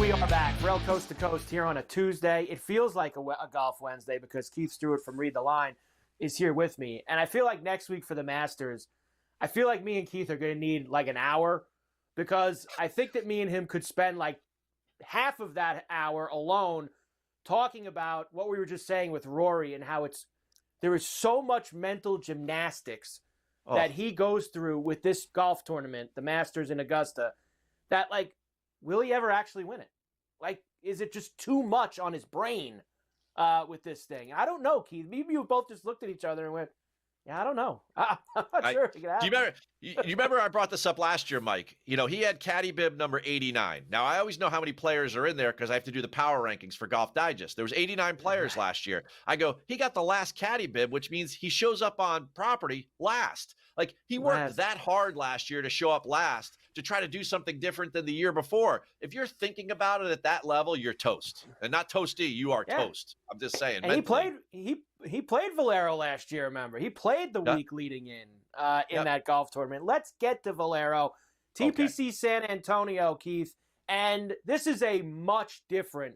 We are back, Rail Coast to Coast here on a Tuesday. It feels like a Golf Wednesday because Keith Stewart from Read the Line is here with me. And I feel like next week for the Masters, I feel like me and Keith are going to need like an hour because I think that me and him could spend like half of that hour alone talking about what we were just saying with Rory and how there is so much mental gymnastics that he goes through with this golf tournament, the Masters in Augusta, that like, will he ever actually win it? Like, is it just too much on his brain with this thing? I don't know, Keith. Maybe you both just looked at each other and went, yeah, I don't know. I'm not sure if it could happen. You remember I brought this up last year, Mike? You know, he had caddy bib number 89. Now, I always know how many players are in there because I have to do the power rankings for Golf Digest. There was 89 players last year. I go, he got the last caddy bib, which means he shows up on property last. Like, he worked that hard last year to show up last to try to do something different than the year before. If you're thinking about it at that level, you're toast. And not toasty, you are toast. I'm just saying. And he played Valero last year, remember? He played the week leading in that golf tournament. Let's get to Valero. TPC San Antonio, Keith. And this is a much different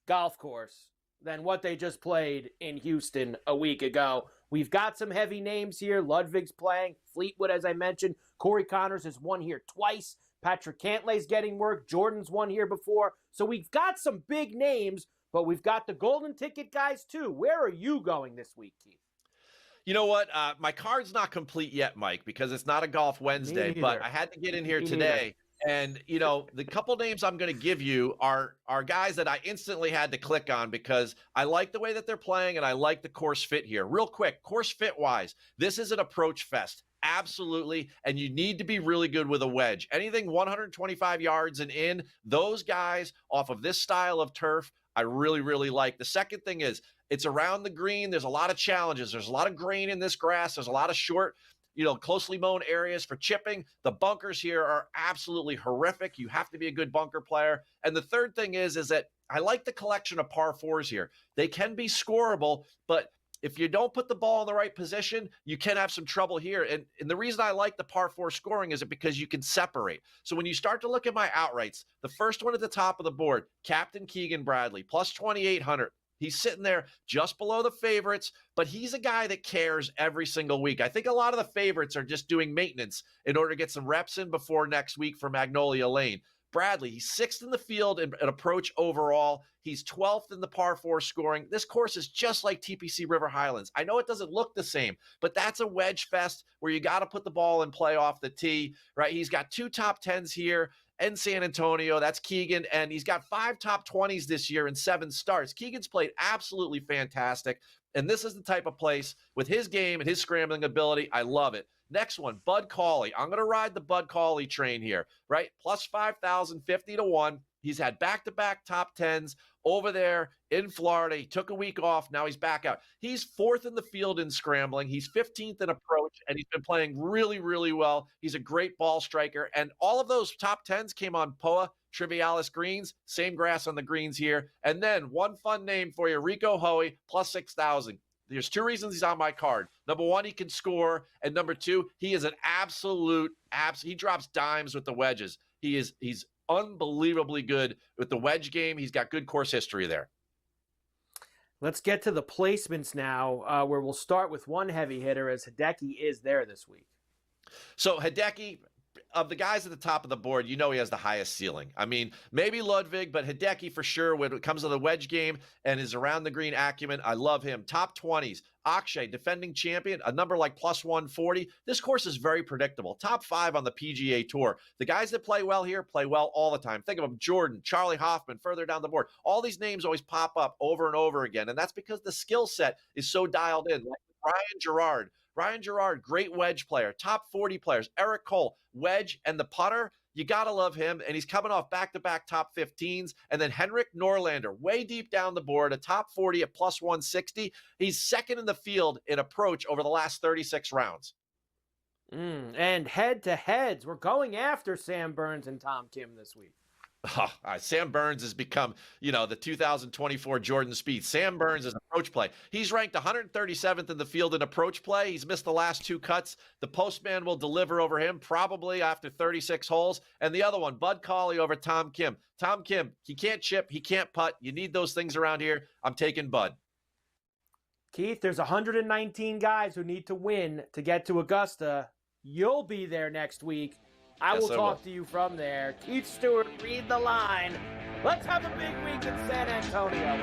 golf course than what they just played in Houston a week ago. We've got some heavy names here. Ludwig's playing. Fleetwood, as I mentioned. Corey Connors has won here twice. Patrick Cantlay's getting work. Jordan's won here before. So we've got some big names, but we've got the golden ticket guys too. Where are you going this week, Keith? You know what? My card's not complete yet, Mike, because it's not a Golf Wednesday, but I had to get in here today. And, you know, the couple names I'm going to give you are guys that I instantly had to click on because I like the way that they're playing and I like the course fit here. Real quick, course fit-wise, this is an approach fest. Absolutely. And you need to be really good with a wedge. Anything 125 yards and in, those guys off of this style of turf, I really, really like. The second thing is it's around the green. There's a lot of challenges. There's a lot of grain in this grass. There's a lot of short, closely mown areas for chipping. The bunkers here are absolutely horrific. You have to be a good bunker player. And the third thing is that I like the collection of par fours here. They can be scoreable, but if you don't put the ball in the right position, you can have some trouble here. And the reason I like the par four scoring is because you can separate. So when you start to look at my outrights, the first one at the top of the board, Captain Keegan Bradley, plus 2,800. He's sitting there just below the favorites, but he's a guy that cares every single week. I think a lot of the favorites are just doing maintenance in order to get some reps in before next week for Magnolia Lane. Bradley, he's 6th in the field in approach overall. He's 12th in the par 4 scoring. This course is just like TPC River Highlands. I know it doesn't look the same, but that's a wedge fest where you got to put the ball in play off the tee, right? He's got 2 top 10s here in San Antonio. That's Keegan, and he's got 5 top 20s this year and 7 starts. Keegan's played absolutely fantastic, and this is the type of place with his game and his scrambling ability. I love it. Next one, Bud Cauley. I'm going to ride the Bud Cauley train here, right? Plus 5,000, 50 to 1. He's had back-to-back top 10s over there in Florida. He took a week off. Now he's back out. He's 4th in the field in scrambling. He's 15th in approach, and he's been playing really, really well. He's a great ball striker. And all of those top 10s came on POA Trivialis greens. Same grass on the greens here. And then one fun name for you, Rico Hoey, plus 6,000. There's 2 reasons he's on my card. Number 1, he can score. And number 2, he is an he drops dimes with the wedges. He's unbelievably good with the wedge game. He's got good course history there. Let's get to the placements now, where we'll start with one heavy hitter as Hideki is there this week. So Hideki, of the guys at the top of the board, he has the highest ceiling. I mean, maybe Ludwig, but Hideki for sure when it comes to the wedge game and his around the green acumen. I love him. Top 20s. Akshay, defending champion, a number like plus 140. This course is very predictable. Top 5 on the PGA Tour. The guys that play well here play well all the time. Think of them, Jordan, Charlie Hoffman, further down the board. All these names always pop up over and over again, and that's because the skill set is so dialed in. Like Ryan Gerard, great wedge player, top 40 players. Eric Cole, wedge and the putter. You got to love him, and he's coming off back-to-back top 15s. And then Henrik Norlander, way deep down the board, a top 40 at plus 160. He's 2nd in the field in approach over the last 36 rounds. And head-to-heads, we're going after Sam Burns and Tom Kim this week. Sam Burns has become, the 2024 Jordan Spieth. Sam Burns is approach play. He's ranked 137th in the field in approach play. He's missed the last 2 cuts. The postman will deliver over him probably after 36 holes. And the other one, Bud Cauley over Tom Kim. Tom Kim, he can't chip, he can't putt. You need those things around here. I'm taking Bud. Keith, there's 119 guys who need to win to get to Augusta. You'll be there next week. I will talk to you from there. Keith Stewart, read the line. Let's have a big week in San Antonio.